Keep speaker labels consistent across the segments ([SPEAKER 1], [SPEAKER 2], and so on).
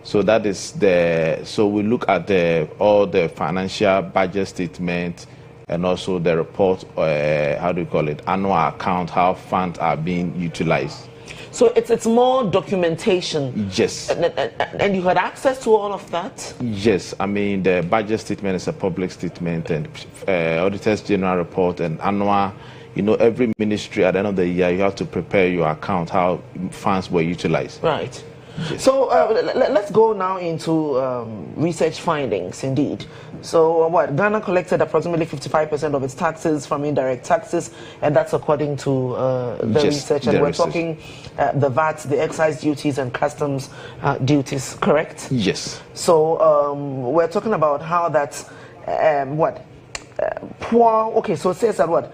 [SPEAKER 1] So that is so we look at all the financial budget statement and also the report, how do you call it, annual account, how funds are being utilized.
[SPEAKER 2] So it's more documentation.
[SPEAKER 1] Yes.
[SPEAKER 2] And you had access to all of that?
[SPEAKER 1] Yes. I mean, the budget statement is a public statement, and Auditor's General report and annual, every ministry at the end of the year, you have to prepare your account, how funds were utilized.
[SPEAKER 2] Right.
[SPEAKER 1] Yes.
[SPEAKER 2] So let's go now into research findings, indeed. So Ghana collected approximately 55% of its taxes from indirect taxes, and that's according to the research. And we're talking the VAT, the excise duties and customs duties, correct?
[SPEAKER 1] Yes.
[SPEAKER 2] So we're talking about how that's poor. Okay, so it says that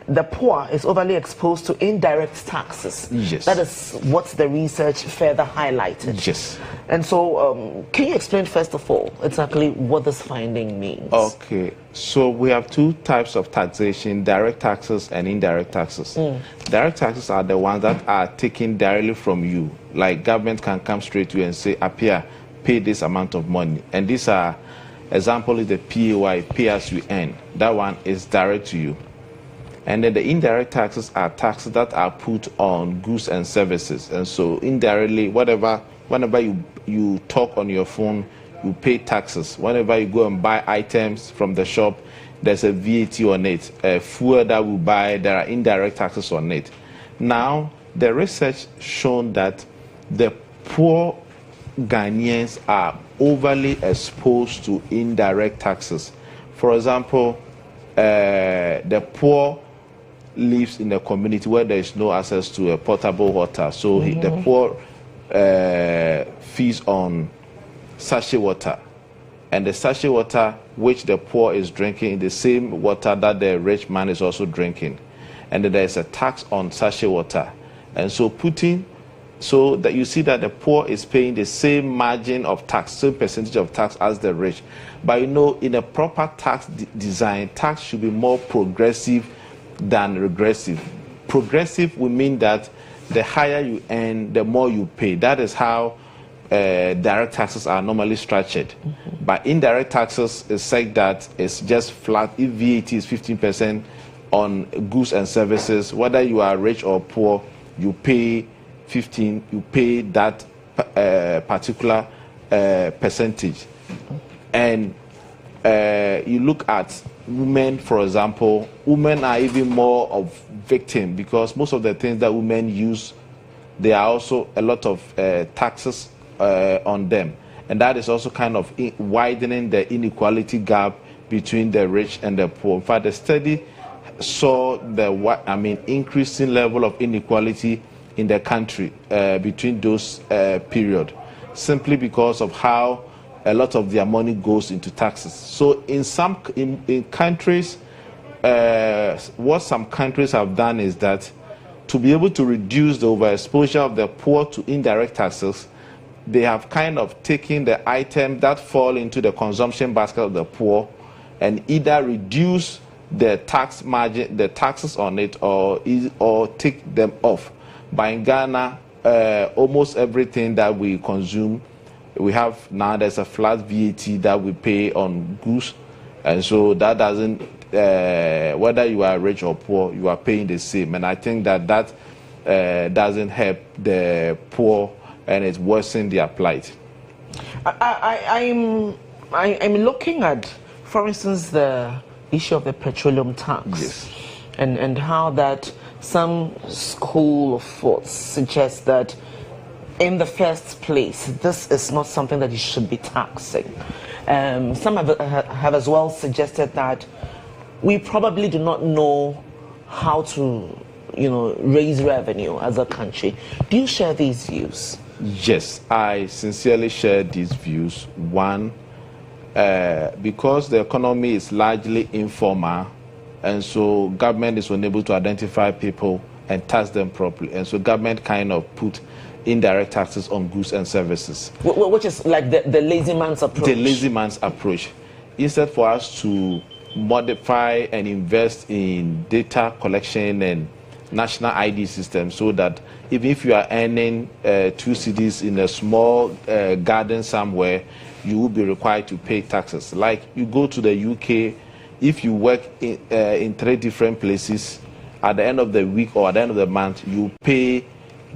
[SPEAKER 2] the poor is overly exposed to indirect taxes.
[SPEAKER 1] Yes.
[SPEAKER 2] That is what the research further highlighted.
[SPEAKER 1] Yes.
[SPEAKER 2] And so, can you explain first of all exactly what this finding means?
[SPEAKER 1] Okay. So we have two types of taxation: direct taxes and indirect taxes. Direct taxes are the ones that are taken directly from you. Like government can come straight to you and say, "Appear, pay this amount of money." And these are, example is the PAY, pay as you earn. That one is direct to you. And then the indirect taxes are taxes that are put on goods and services. And so indirectly, whenever you talk on your phone, you pay taxes. Whenever you go and buy items from the shop, there's a VAT on it. Fuel that we buy, there are indirect taxes on it. Now, the research shown that the poor Ghanaians are overly exposed to indirect taxes. For example, the poor lives in a community where there is no access to a potable water. So the poor feeds on sachet water. And the sachet water which the poor is drinking is the same water that the rich man is also drinking. And then there is a tax on sachet water. And so so that you see that the poor is paying the same margin of tax, same percentage of tax as the rich. But in a proper tax design, tax should be more progressive than regressive. Progressive will mean that the higher you earn, the more you pay. That is how direct taxes are normally structured. But indirect taxes is like that it's just flat. If VAT is 15% on goods and services, whether you are rich or poor, you pay 15. You pay that particular percentage. And you look at women, for example, women are even more of victim because most of the things that women use, there are also a lot of taxes on them. And that is also kind of widening the inequality gap between the rich and the poor. In fact, the study saw increasing level of inequality in the country between those period, simply because of how a lot of their money goes into taxes. So in countries, what some countries have done is that to be able to reduce the overexposure of the poor to indirect taxes, they have kind of taken the items that fall into the consumption basket of the poor and either reduce the tax margin, the taxes on it, or take them off. But in Ghana, almost everything that we consume, we have now there's a flat VAT that we pay on goods, and so that doesn't, whether you are rich or poor, you are paying the same. And I think that doesn't help the poor, and it's worsening their plight.
[SPEAKER 2] I'm looking at, for instance, the issue of the petroleum tax.
[SPEAKER 1] Yes.
[SPEAKER 2] And how that some school of thought suggests that in the first place, this is not something that you should be taxing. Some have as well suggested that we probably do not know how to, raise revenue as a country. Do you share these views?
[SPEAKER 1] Yes, I sincerely share these views. One, because the economy is largely informal, and so government is unable to identify people and tax them properly. And so government kind of put indirect taxes on goods and services.
[SPEAKER 2] Which is like the lazy man's approach.
[SPEAKER 1] The lazy man's approach. Instead for us to modify and invest in data collection and national ID system, so that even if you are earning 2 cedis in a small garden somewhere, you will be required to pay taxes. Like you go to the UK, if you work in 3 different places, at the end of the week or at the end of the month, you pay,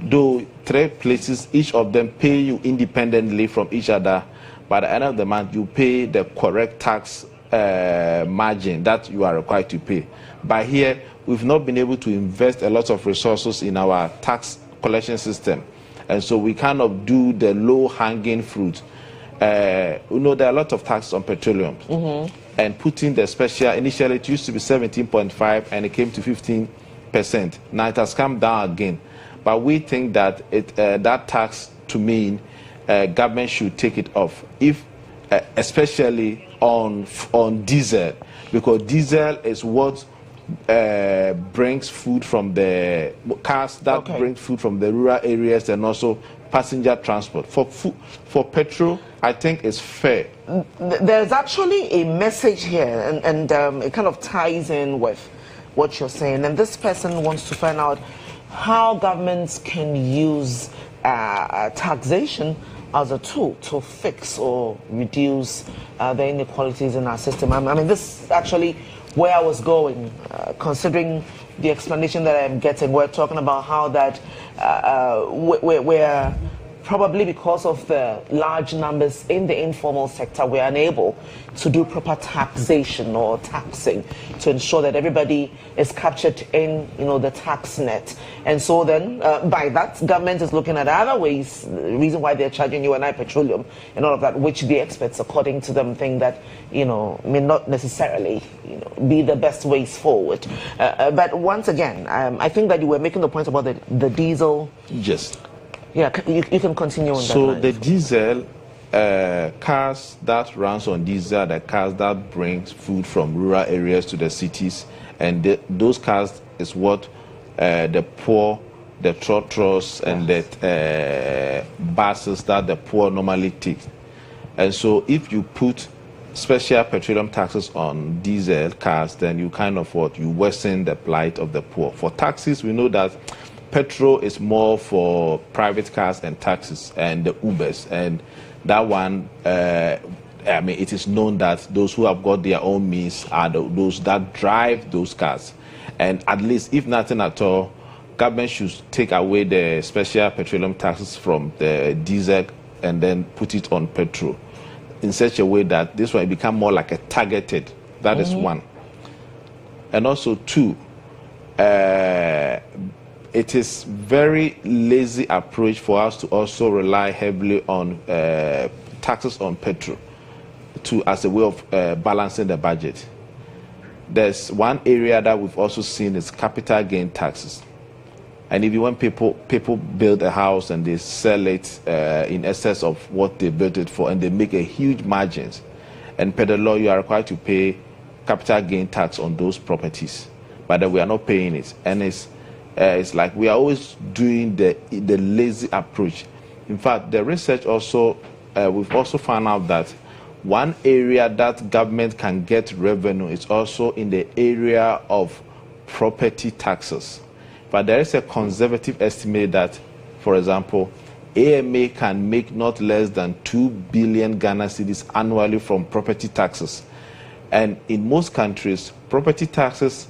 [SPEAKER 1] though 3 places, each of them pay you independently from each other. But at the end of the month, you pay the correct tax margin that you are required to pay. But here, we've not been able to invest a lot of resources in our tax collection system. And so we kind of do the low-hanging fruit. There are a lot of taxes on petroleum. And putting the special, initially it used to be 17.5 and it came to 15%. Now it has come down again. But we think that that tax, to me, government should take it off, if especially on diesel, because diesel is what brings food from the cars that bring food from the rural areas, and also passenger transport. For petrol, I think it's fair.
[SPEAKER 2] There's actually a message here, and it kind of ties in with what you're saying. And this person wants to find out how governments can use taxation as a tool to fix or reduce the inequalities in our system. I mean, this is actually where I was going, considering the explanation that I'm getting. We're talking about how that we're probably, because of the large numbers in the informal sector, we're unable to do proper taxation or taxing to ensure that everybody is captured in, the tax net. And so then, by that, government is looking at other ways, the reason why they're charging you and I petroleum and all of that, which the experts, according to them, think that, may not necessarily, be the best ways forward. But once again, I think that you were making the point about the diesel.
[SPEAKER 1] Yes.
[SPEAKER 2] Yeah, you can continue on that.
[SPEAKER 1] So the diesel, cars that runs on diesel, the cars that brings food from rural areas to the cities, and those cars is what the poor, the trotros, and the buses that the poor normally take. And so if you put special petroleum taxes on diesel cars, then you kind of you worsen the plight of the poor. For taxis, we know that petrol is more for private cars and taxis and the Ubers, and that one, it is known that those who have got their own means are those that drive those cars. And at least, if nothing at all, government should take away the special petroleum taxes from the diesel and then put it on petrol in such a way that this one become more like a targeted. That is one. And also 2, it is very lazy approach for us to also rely heavily on taxes on petrol as a way of balancing the budget. There's one area that we've also seen is capital gain taxes. And if you want people build a house and they sell it in excess of what they built it for, and they make a huge margins, and per the law you are required to pay capital gain tax on those properties, but we are not paying it, and it's like we are always doing the lazy approach. In fact, the research also, we've also found out that one area that government can get revenue is also in the area of property taxes. But there is a conservative estimate that, for example, AMA can make not less than 2 billion Ghana cedis annually from property taxes. And in most countries, property taxes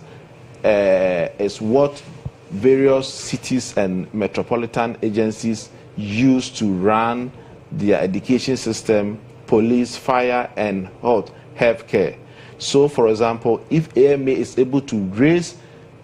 [SPEAKER 1] is what various cities and metropolitan agencies use to run their education system, police, fire, and healthcare. So, for example, if AMA is able to raise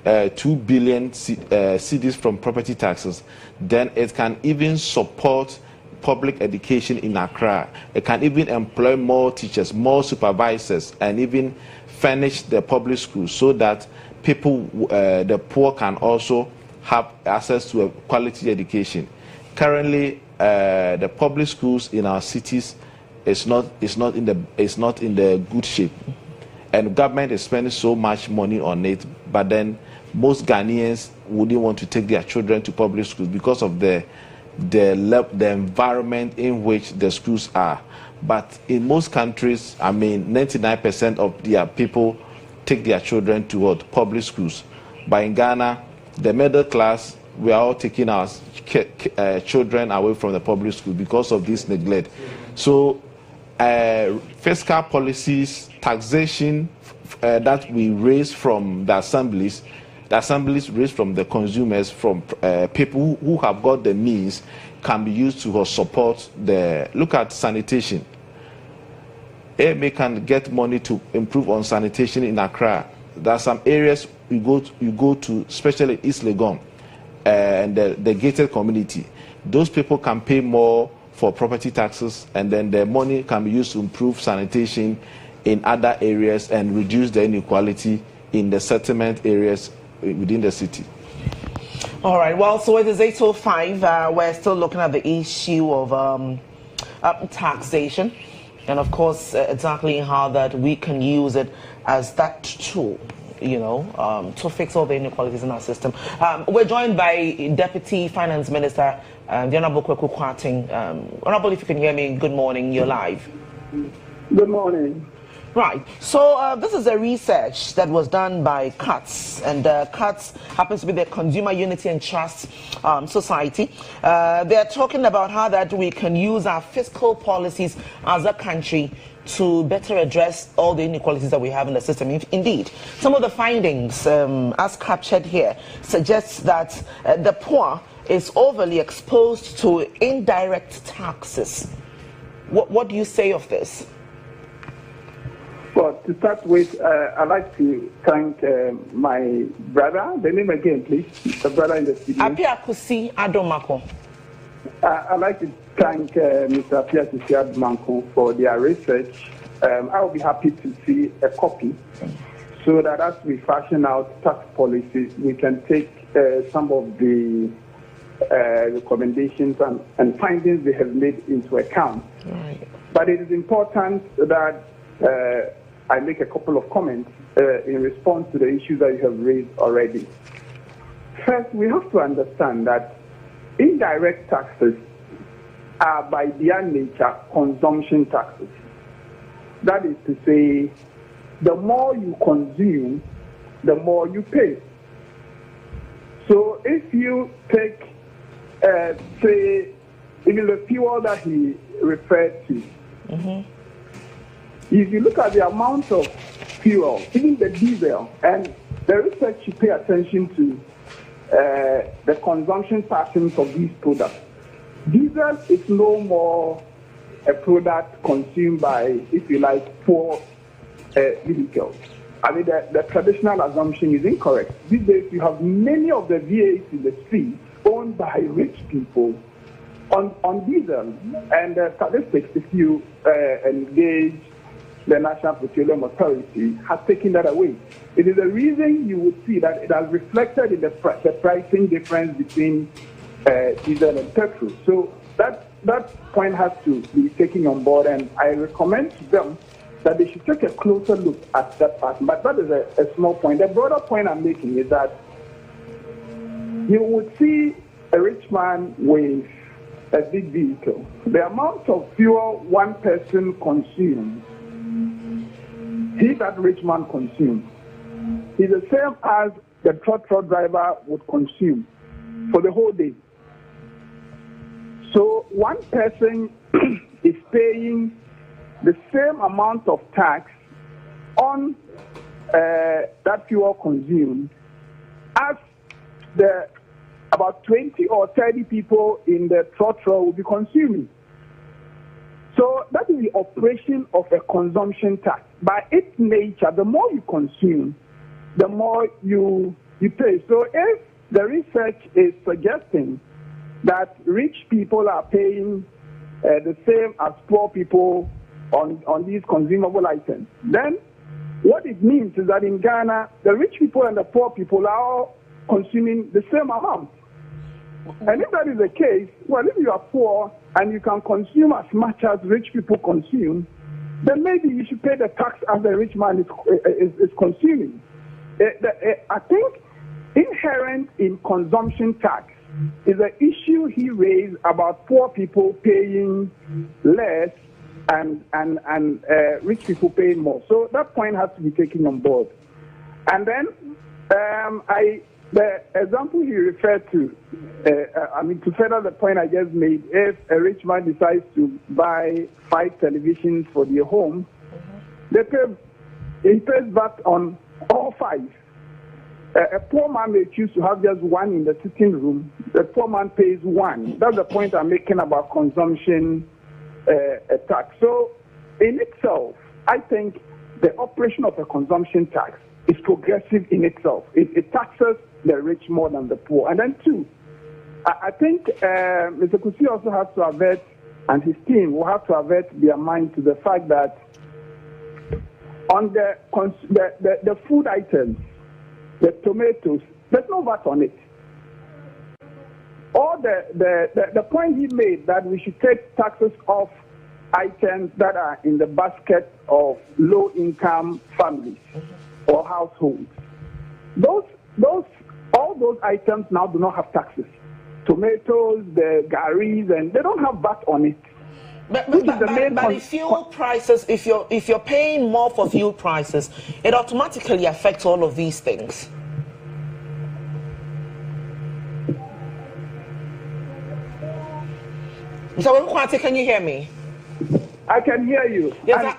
[SPEAKER 1] 2 billion cedis from property taxes, then it can even support public education in Accra. It can even employ more teachers, more supervisors, and even furnish the public schools so that people, the poor, can also have access to a quality education. Currently, the public schools in our cities is not in the good shape, and government is spending so much money on it. But then most Ghanaians wouldn't want to take their children to public schools because of the environment in which the schools are. But in most countries, 99% of their people take their children to public schools. But in Ghana, the middle class, we are all taking our children away from the public school because of this neglect. So fiscal policies, taxation that we raise from the assemblies raised from the consumers, from people who have got the means, can be used to support the, look at sanitation. AMA can get money to improve on sanitation in Accra. There are some areas you go to, especially East Legon and the gated community. Those people can pay more for property taxes, and then the money can be used to improve sanitation in other areas and reduce the inequality in the settlement areas within the city.
[SPEAKER 2] All right, well, so it is 8:05. We're still looking at the issue of taxation, and of course, exactly how that we can use it as that tool, you know, to fix all the inequalities in our system. We're joined by Deputy Finance Minister, the Honorable Kweku Kwarteng. Honorable, if you can hear me, good morning, you're live.
[SPEAKER 3] Good morning.
[SPEAKER 2] Right, so this is a research that was done by CUTS, and CUTS happens to be the Consumer Unity and Trust Society. They're talking about how that we can use our fiscal policies as a country to better address all the inequalities that we have in the system. Indeed, some of the findings, as captured here, suggests that the poor is overly exposed to indirect taxes. What do you say of this?
[SPEAKER 3] Well, to start with, I'd like to thank my brother. The name again, please. The brother in the studio.
[SPEAKER 2] Apia Kusi Adomako.
[SPEAKER 3] I'd like to thank Mr. Apia Kusi Adomako for their research. I will be happy to see a copy so that as we fashion out tax policies, we can take some of the recommendations and findings they have made into account.
[SPEAKER 2] Right.
[SPEAKER 3] But it is important that I make a couple of comments in response to the issues that you have raised already. First, we have to understand that indirect taxes are by their nature consumption taxes. That is to say, the more you consume, the more you pay. So if you take, say, even the fuel that he referred to, if you look at the amount of fuel, even the diesel, and the research you pay attention to the consumption patterns of these products. Diesel is no more a product consumed by, if you like, poor vehicles. I mean, the traditional assumption is incorrect. These days, you have many of the V8s in the street owned by rich people on diesel. And the statistics, if you engage the National Petroleum Authority, has taken that away. It is a reason you would see that it has reflected in the pricing difference between diesel and petrol. So that point has to be taken on board, and I recommend to them that they should take a closer look at that part. But that is a small point. The broader point I'm making is that you would see a rich man with a big vehicle. The amount of fuel one person consumes, that rich man consumes, is the same as the truck driver would consume for the whole day. So one person is paying the same amount of tax on that fuel consumed as the about 20 or 30 people in the truck will be consuming. So that is the operation of a consumption tax. By its nature, the more you consume, the more you pay. So if the research is suggesting that rich people are paying the same as poor people on these consumable items, then what it means is that in Ghana, the rich people and the poor people are all consuming the same amount. And if that is the case, well, if you are poor and you can consume as much as rich people consume, then maybe you should pay the tax as the rich man is consuming. I think inherent in consumption tax is the issue he raised about poor people paying less and rich people paying more. So that point has to be taken on board. And then I The example he referred to, to further the point I just made, if a rich man decides to buy 5 televisions for their home, he pays VAT on all 5. A poor man may choose to have just one in the sitting room. The poor man pays 1. That's the point I'm making about consumption tax. So, in itself, I think the operation of a consumption tax is progressive in itself. It taxes the rich more than the poor. And then 2, I think Mr. Kusi also has to avert, and his team will have to avert their mind to the fact that on the food items, the tomatoes, there's no VAT on it. Or the point he made that we should take taxes off items that are in the basket of low-income families or households. All those items now do not have taxes. Tomatoes, the garis, and they don't have VAT on it.
[SPEAKER 2] But the fuel prices, if you're paying more for fuel prices, it automatically affects all of these things. So, can you hear me?
[SPEAKER 3] I can hear you.
[SPEAKER 2] Yes,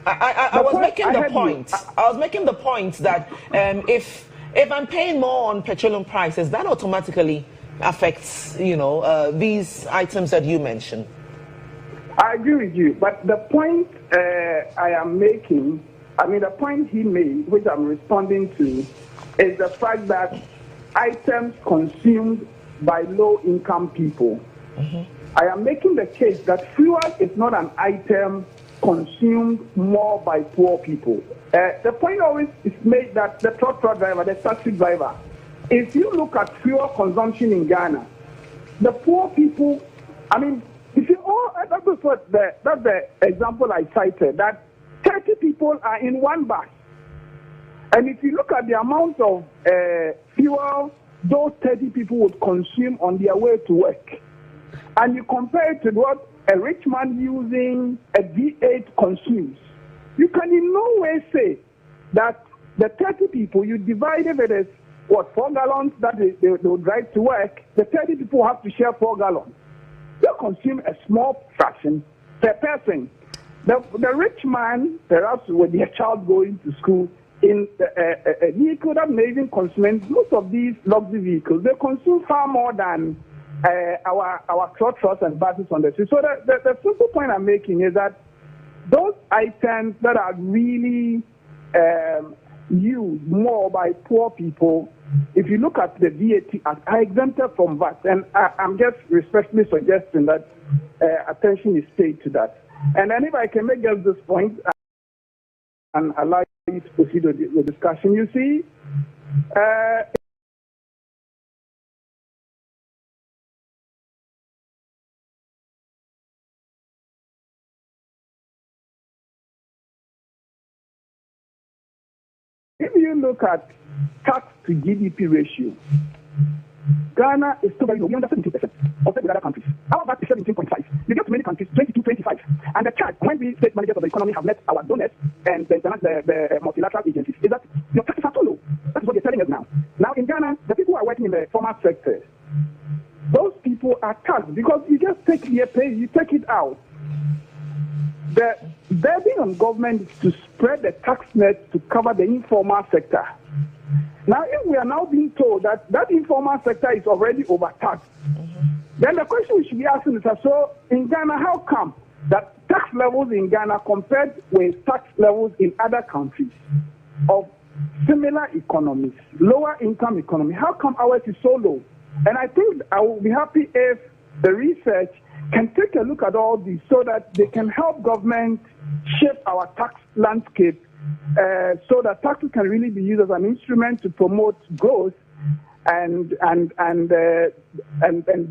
[SPEAKER 2] I was making the point. I was making the point that if I'm paying more on petroleum prices, that automatically affects, these items that you mentioned.
[SPEAKER 3] I agree with you, but the point I am making, the point he made, which I'm responding to, is the fact that items consumed by low-income people. I am making the case that fuel is not an item consumed more by poor people. The point always is made that the truck driver, the taxi driver, if you look at fuel consumption in Ghana, the poor people, that's the example I cited, that 30 people are in one bus. And if you look at the amount of fuel those 30 people would consume on their way to work, and you compare it to what a rich man using a V8 consumes, you can in no way say that the 30 people, you divide it as 4 gallons that they will drive to work, the 30 people have to share 4 gallons. They consume a small fraction per person. The rich man, perhaps with their child going to school, in a vehicle that may even consume, most of these luxury vehicles, they consume far more than our trucks and buses on the street. So the simple point I'm making is that those items that are really used more by poor people, if you look at the VAT Act, are exempted from VAT. And I'm just respectfully suggesting that attention is paid to that. And then if I can make just this point and allow you to proceed with the discussion, you see, if you look at tax to GDP ratio, Ghana is still very low. We under 70% compared with other countries. Our VAT is 17.5. You get to many countries, 22, 25. And the charge, when we state managers of the economy have met our donors and the multilateral agencies, is that your taxes are too low. That's what they're telling us now. Now in Ghana, the people who are working in the formal sector, those people are taxed because you just take your pay, you take it out. The burden on government is to spread the tax net to cover the informal sector. Now, if we are now being told that that informal sector is already overtaxed, then the question we should be asking is, so in Ghana, how come that tax levels in Ghana compared with tax levels in other countries of similar economies, lower income economy, how come ours is so low? And I think I will be happy if the research can take a look at all this so that they can help government shape our tax landscape so that taxes can really be used as an instrument to promote growth and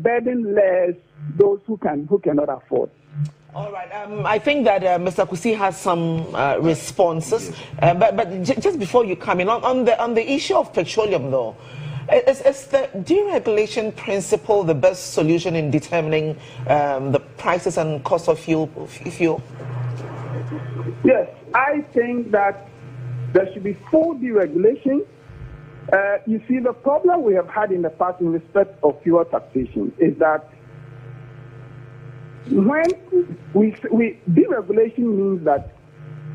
[SPEAKER 3] burden less those who cannot afford.
[SPEAKER 2] All right. I think that Mr. Kusi has some responses, but just before you come in on the issue of petroleum, though. Is the deregulation principle the best solution in determining the prices and cost of fuel?
[SPEAKER 3] Yes, I think that there should be full deregulation You see, the problem we have had in the past in respect of fuel taxation is that when deregulation means that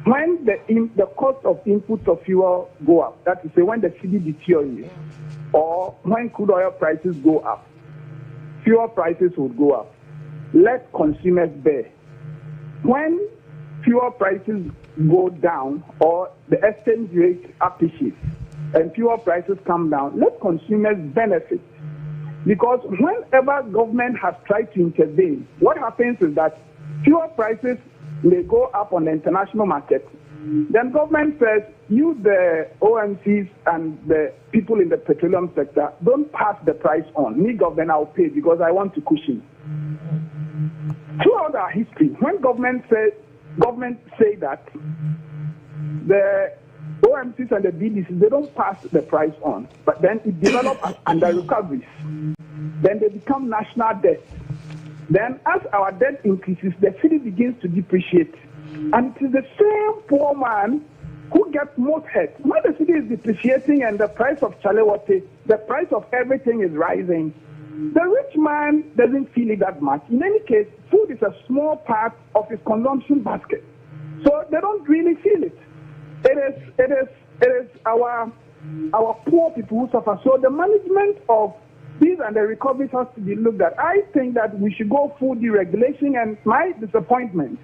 [SPEAKER 3] when the cost of inputs of fuel go up, that is, when the cedi deteriorates, or when crude oil prices go up, fuel prices would go up. Let consumers bear. When fuel prices go down or the exchange rate appreciates and fuel prices come down, let consumers benefit. Because whenever government has tried to intervene, what happens is that fuel prices may go up on the international market. Then government says, you, the OMCs and the people in the petroleum sector, don't pass the price on. Me, government, I'll pay because I want to cushion. Throughout our history, when government say that the OMCs and the BDCs, they don't pass the price on, but then it develops under recoveries. Then they become national debt. Then as our debt increases, the city begins to depreciate. And it is the same poor man who gets most hurt. When the city is depreciating and the price of chalewate, the price of everything is rising, the rich man doesn't feel it that much. In any case, food is a small part of his consumption basket. So they don't really feel it. It is our poor people who suffer. So the management of these and the recoveries has to be looked at. I think that we should go full deregulation, and my disappointment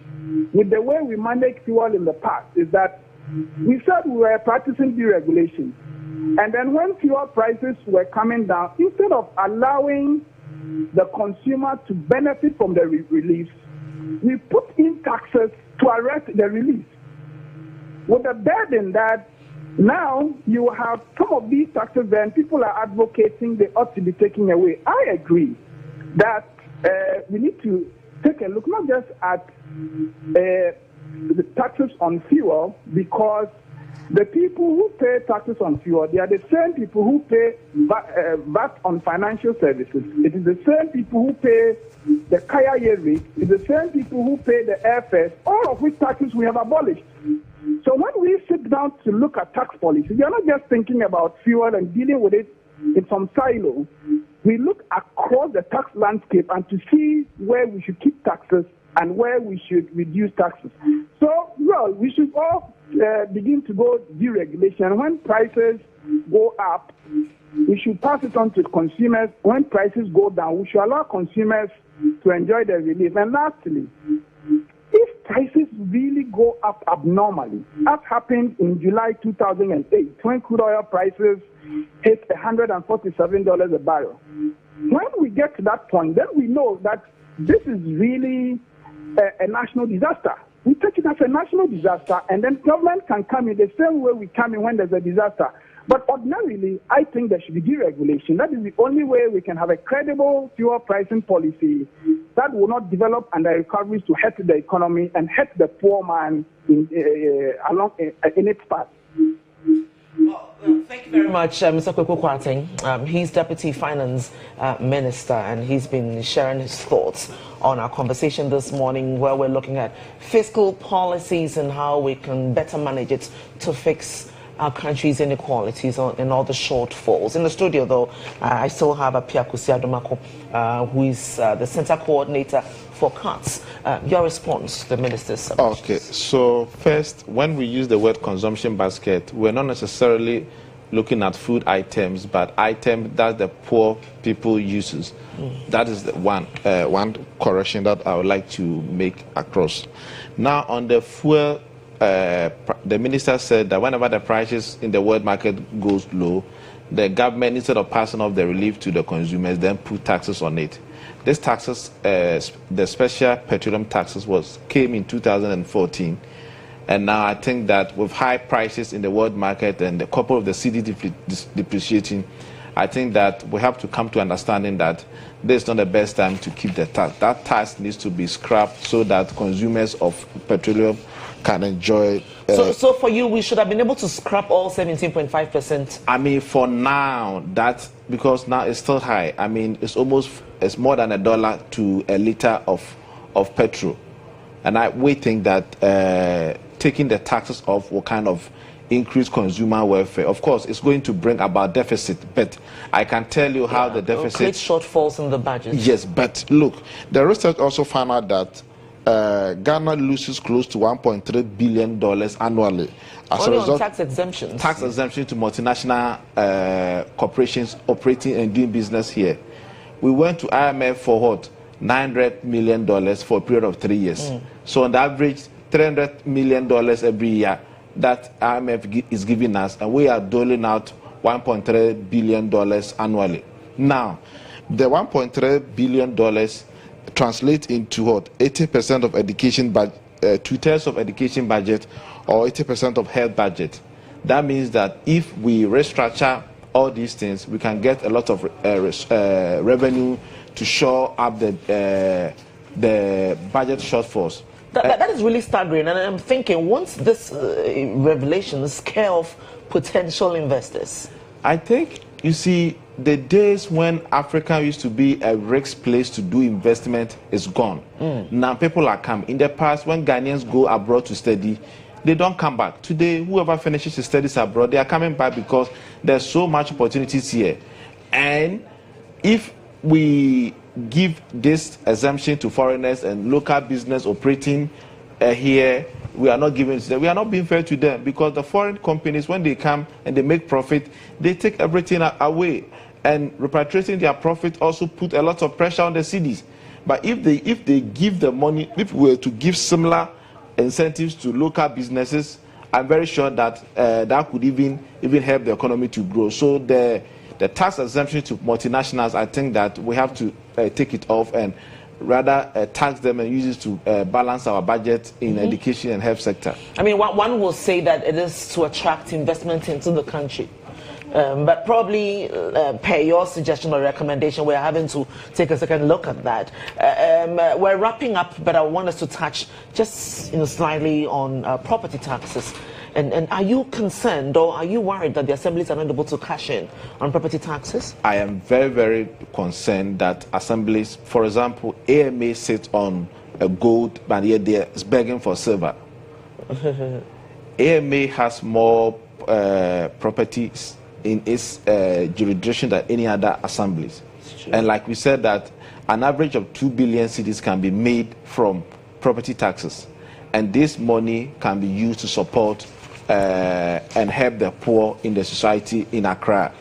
[SPEAKER 3] with the way we managed fuel in the past is that we said we were practicing deregulation. And then when fuel prices were coming down, instead of allowing the consumer to benefit from the relief, we put in taxes to arrest the relief. With the burden that now you have some of these taxes then people are advocating they ought to be taken away. I agree that we need to take a look not just at the taxes on fuel, because the people who pay taxes on fuel, they are the same people who pay VAT on financial services. It is the same people who pay the kaya year rate. It's the same people who pay the airfares, all of which taxes we have abolished. So when we sit down to look at tax policy, we are not just thinking about fuel and dealing with it in some silo. We look across the tax landscape and to see where we should keep taxes and where we should reduce taxes. So, well, we should all begin to go deregulation. When prices go up, we should pass it on to consumers. When prices go down, we should allow consumers to enjoy the relief. And lastly, if prices really go up abnormally, as happened in July 2008, when crude oil prices hit $147 a barrel, when we get to that point, then we know that this is really a national disaster. We take it as a national disaster, and then government can come in the same way we come in when there's a disaster. But ordinarily, I think there should be deregulation. That is the only way we can have a credible fuel pricing policy that will not develop under recoveries to hurt the economy and hurt the poor man in its path.
[SPEAKER 2] Well, thank you very much, Mr. Kweku Kwarteng. He's Deputy Finance Minister, and he's been sharing his thoughts on our conversation this morning, where we're looking at fiscal policies and how we can better manage it to fix our country's inequalities and all the shortfalls. In the studio, though, I still have Apia Kusiadomako, who is the Center Coordinator for Cuts. Your response to the Minister's submission.
[SPEAKER 1] Okay, so first, when we use the word consumption basket, we're not necessarily looking at food items, but items that the poor people uses. That is the one correction that I would like to make across. Now, on the fuel, the minister said that whenever the prices in the world market goes low, the government, instead of passing off the relief to the consumers, then put taxes on it. These taxes, the special petroleum taxes, came in 2014, and now I think that with high prices in the world market and the couple of the cedi depreciating, I think that we have to come to understanding that this is not the best time to keep the tax. That tax needs to be scrapped so that consumers of petroleum can enjoy.
[SPEAKER 2] So for you, we should have been able to scrap all 17.5%.
[SPEAKER 1] I mean, for now, because now it's still high. I mean, it's more than $1 to a liter of petrol, and we think that taking the taxes off will kind of increase consumer welfare. Of course, it's going to bring about deficit, but I can tell you how the deficit...
[SPEAKER 2] Create shortfalls in the budget.
[SPEAKER 1] Yes, but look, the research also found out that Ghana loses close to $1.3 billion annually as a result
[SPEAKER 2] on tax exemptions.
[SPEAKER 1] Tax exemption to multinational corporations operating and doing business here. We went to IMF for what? $900 million for a period of 3 years. So on the average, $300 million every year that IMF is giving us, and we are doling out $1.3 billion annually. Now, the $1.3 billion translates into what? 80% of education budget, 2/3 of education budget, or 80% of health budget. That means that if we restructure all these things, we can get a lot of revenue to shore up the budget shortfalls.
[SPEAKER 2] That is really staggering, and I'm thinking, once this revelation scare off potential investors?
[SPEAKER 1] I think, you see, the days when Africa used to be a risk place to do investment is gone. Now people are coming. In the past, when Ghanaians go abroad to study, they don't come back. Today, whoever finishes his studies abroad, they are coming back because there's so much opportunities here. And if we give this exemption to foreigners and local business operating here, we are not giving to them. We are not being fair to them, because the foreign companies, when they come and they make profit, they take everything away. And repatriating their profit also put a lot of pressure on the cities. But if they give the money, if we were to give similar incentives to local businesses, I'm very sure that that could even help the economy to grow. So the tax exemption to multinationals, I think that we have to take it off and rather tax them and use it to balance our budget in education and health sector.
[SPEAKER 2] I mean, one will say that it is to attract investment into the country. But probably, per your suggestion or recommendation, we're having to take a second look at that. We're wrapping up, but I want us to touch just slightly on property taxes. And are you concerned, or are you worried that the assemblies are not able to cash in on property taxes?
[SPEAKER 1] I am very, very concerned that assemblies, for example, AMA sits on a gold, but yet they are begging for silver. AMA has more properties in its jurisdiction than any other assemblies. And like we said, that an average of 2 billion cedis can be made from property taxes. And this money can be used to support and help the poor in the society in Accra.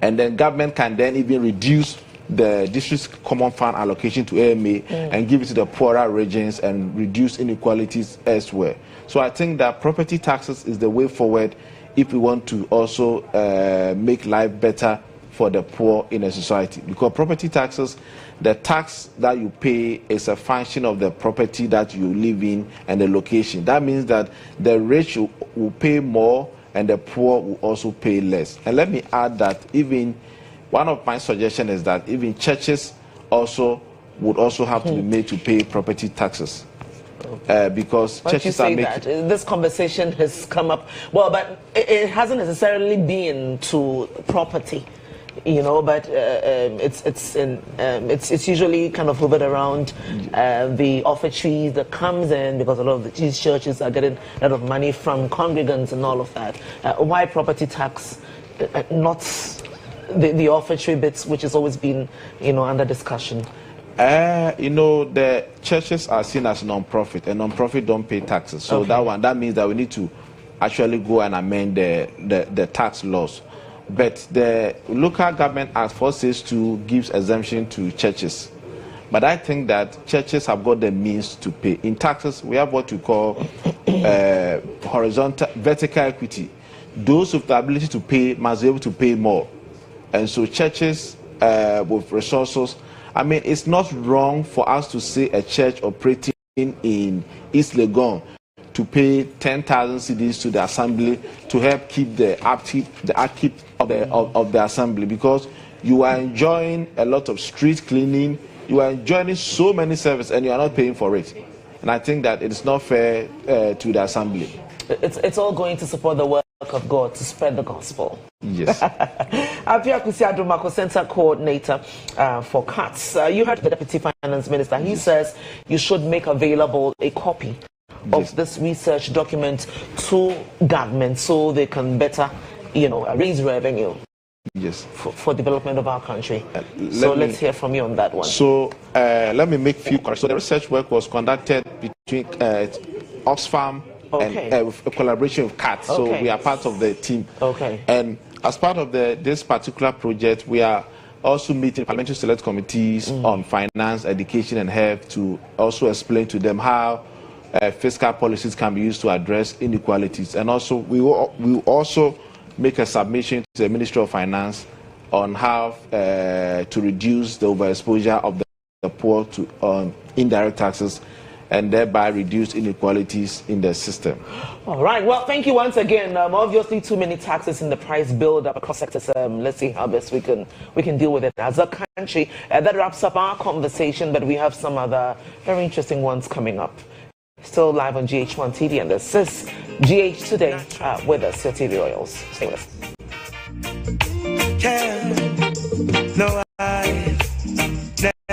[SPEAKER 1] And then government can then even reduce the district's common fund allocation to AMA and give it to the poorer regions and reduce inequalities elsewhere. So I think that property taxes is the way forward if we want to also make life better for the poor in a society. Because property taxes, the tax that you pay is a function of the property that you live in and the location. That means that the rich will pay more and the poor will also pay less. And let me add that even one of my suggestions is that even churches also would also have to be made to pay property taxes. Because churches are making...
[SPEAKER 2] that? This conversation has come up, well, but it hasn't necessarily been to property, but it's usually kind of hovered around the offertory that comes in, because a lot of these churches are getting a lot of money from congregants and all of that. Why property tax, not the offertory bits, which has always been under discussion?
[SPEAKER 1] The churches are seen as non-profit, and non-profit don't pay taxes. So that means that we need to actually go and amend the tax laws. But the local government Act 462 gives exemption to churches. But I think that churches have got the means to pay. In taxes, we have what we call vertical equity. Those with the ability to pay must be able to pay more. And so churches with resources, I mean, it's not wrong for us to say a church operating in East Legon to pay 10,000 cedis to the assembly to help keep the upkeep of the assembly, because you are enjoying a lot of street cleaning, you are enjoying so many services, and you are not paying for it. And I think that it is not fair to the assembly.
[SPEAKER 2] It's all going to support the work of God, to spread the gospel.
[SPEAKER 1] Yes.
[SPEAKER 2] Avia Kusiado Mako, Center Coordinator for CATS. You heard the Deputy Finance Minister. He says you should make available a copy of this research document to government so they can better, raise revenue.
[SPEAKER 1] Yes.
[SPEAKER 2] For development of our country. Let's hear from you on that one.
[SPEAKER 1] So let me make a few corrections. So the research work was conducted between Oxfam and with a collaboration with CAT. So we are part of the team.
[SPEAKER 2] Okay.
[SPEAKER 1] And as part of this particular project, we are also meeting parliamentary select committees on finance, education, and health to also explain to them how fiscal policies can be used to address inequalities. And also, we will also make a submission to the Ministry of Finance on how to reduce the overexposure of the poor to indirect taxes and thereby reduce inequalities in the system.
[SPEAKER 2] All right. Well, thank you once again. Obviously, too many taxes in the price build-up across sectors. Let's see how best we can deal with it as a country. That wraps up our conversation, but we have some other very interesting ones coming up. Still live on GH1 TV, and this is GH Today with us, your TV Royals. Stay with us.
[SPEAKER 4] No, I've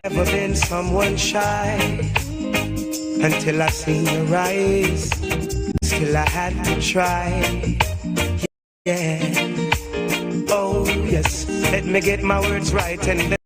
[SPEAKER 4] never been someone shy until I seen your eyes. Still I had to try. Yeah. Oh yes, let me get my words right and then